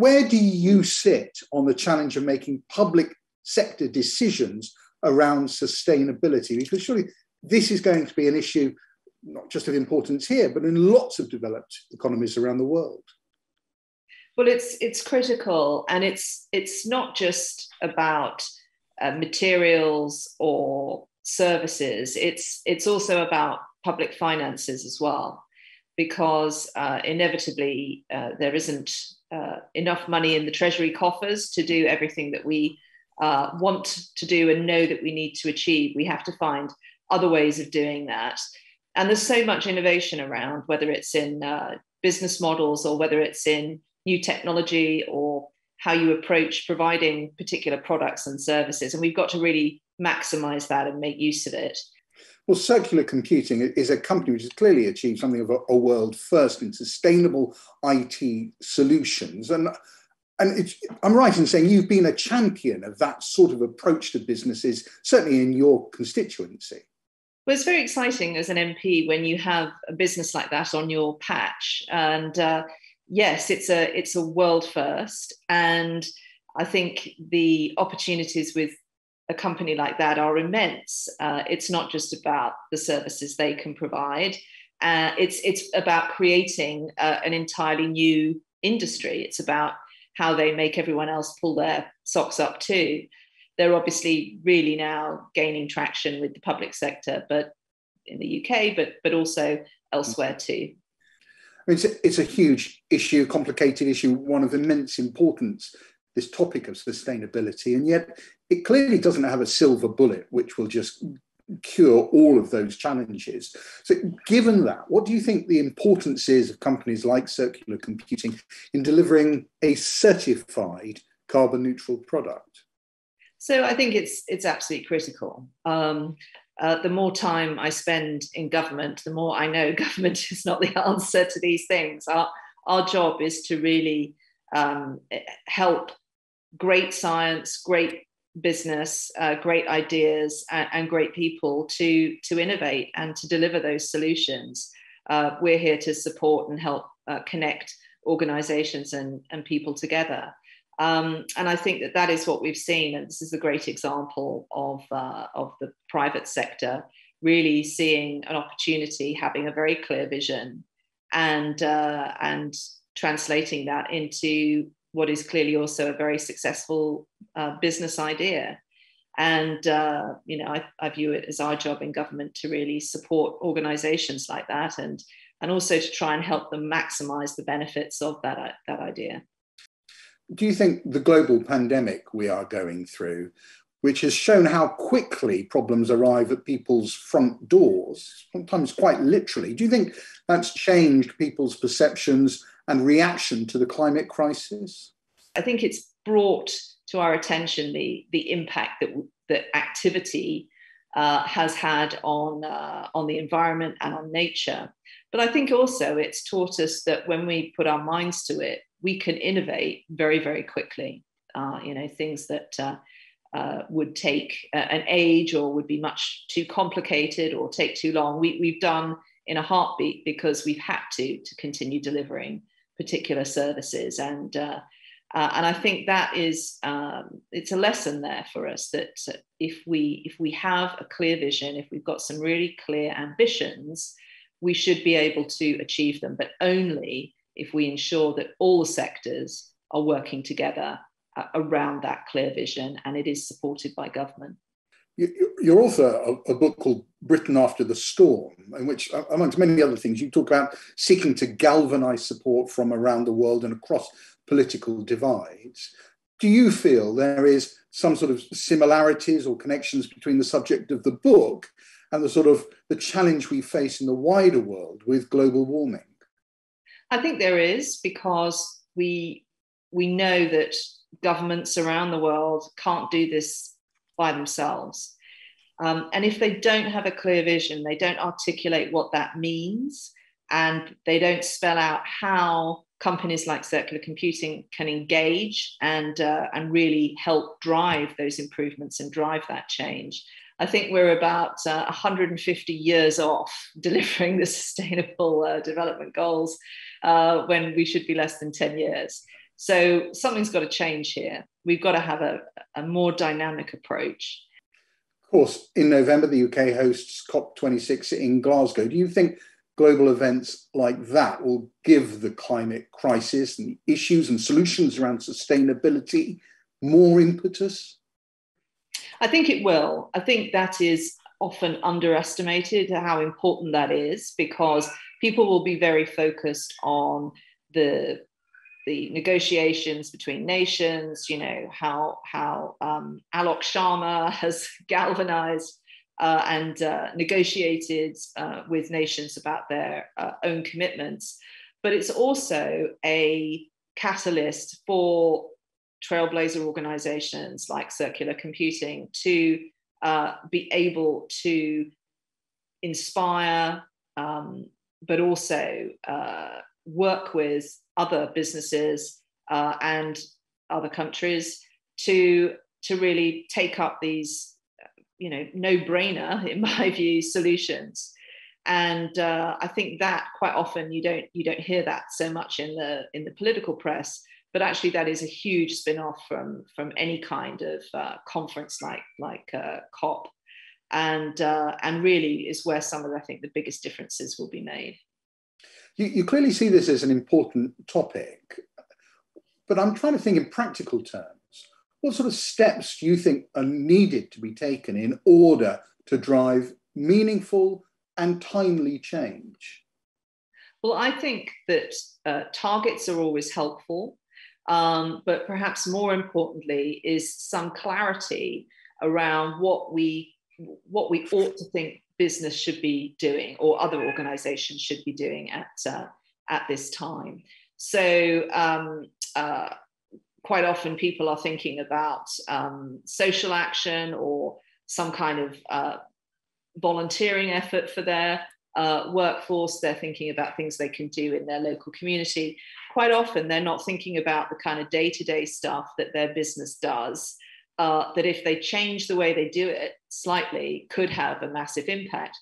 where do you sit on the challenge of making public sector decisions around sustainability? Because surely this is going to be an issue not just of importance here, but in lots of developed economies around the world. Well, it's critical, and it's not just about materials or services. It's also about public finances as well, because inevitably there isn't enough money in the Treasury coffers to do everything that we want to do and know that we need to achieve. We have to find other ways of doing that. And there's so much innovation around, whether it's in business models or whether it's in new technology or how you approach providing particular products and services. And we've got to really maximize that and make use of it. Well, Circular Computing is a company which has clearly achieved something of a world first in sustainable IT solutions. And I'm right in saying you've been a champion of that sort of approach to businesses, certainly in your constituency. Well, it's very exciting as an MP when you have a business like that on your patch. And yes, it's a world first. And I think the opportunities with a company like that are immense. It's not just about the services they can provide. It's about creating an entirely new industry. It's about how they make everyone else pull their socks up too. They're obviously really now gaining traction with the public sector, but in the UK, but also elsewhere too. I mean, it's a huge issue, complicated issue, one of immense importance, this topic of sustainability, and yet it clearly doesn't have a silver bullet which will just cure all of those challenges. So given that, what do you think the importance is of companies like Circular Computing in delivering a certified carbon neutral product? So I think it's absolutely critical. The more time I spend in government, the more I know government is not the answer to these things. Our job is to really help great science, great business, great ideas, and great people to innovate and to deliver those solutions. We're here to support and help connect organizations and people together. And I think that is what we've seen, and this is a great example of the private sector really seeing an opportunity, having a very clear vision, and translating that into what is clearly also a very successful business idea. And I view it as our job in government to really support organisations like that, and also to try and help them maximise the benefits of that idea. Do you think the global pandemic we are going through, which has shown how quickly problems arrive at people's front doors, sometimes quite literally, do you think that's changed people's perceptions and reaction to the climate crisis? I think it's brought to our attention the impact that activity has had on the environment and on nature. But I think also it's taught us that when we put our minds to it, we can innovate very, very quickly. Things that would take an age or would be much too complicated or take too long, we've done in a heartbeat because we've had to continue delivering particular services. And I think that is it's a lesson there for us that if we have a clear vision, if we've got some really clear ambitions, we should be able to achieve them, but only if we ensure that all the sectors are working together around that clear vision and it is supported by government. You're author of a book called Britain After the Storm, in which, amongst many other things, you talk about seeking to galvanise support from around the world and across political divides. Do you feel there is some sort of similarities or connections between the subject of the book and the challenge we face in the wider world with global warming? I think there is, because we know that governments around the world can't do this by themselves. And if they don't have a clear vision, they don't articulate what that means, and they don't spell out how companies like Circular Computing can engage and really help drive those improvements and drive that change. I think we're about 150 years off delivering the Sustainable Development Goals when we should be less than 10 years. So something's got to change here. We've got to have a more dynamic approach. Of course, in November, the UK hosts COP26 in Glasgow. Do you think global events like that will give the climate crisis and the issues and solutions around sustainability more impetus? I think it will. I think that is often underestimated, how important that is, because people will be very focused on the negotiations between nations, how Alok Sharma has galvanized and negotiated with nations about their own commitments. But it's also a catalyst for trailblazer organizations like circular computing to be able to inspire, but also work with other businesses and other countries to really take up these, no-brainer, in my view, solutions. And I think that quite often you don't hear that so much in the political press, but actually that is a huge spin-off from any kind of conference like COP, and really is where some of, I think, the biggest differences will be made. You clearly see this as an important topic, but I'm trying to think in practical terms. What sort of steps do you think are needed to be taken in order to drive meaningful and timely change? Well, I think that targets are always helpful, but perhaps more importantly is some clarity around what we ought to think business should be doing, or other organizations should be doing at this time. So quite often people are thinking about social action or some kind of volunteering effort for their workforce. They're thinking about things they can do in their local community. Quite often they're not thinking about the kind of day-to-day stuff that their business does, that if they change the way they do it slightly could have a massive impact.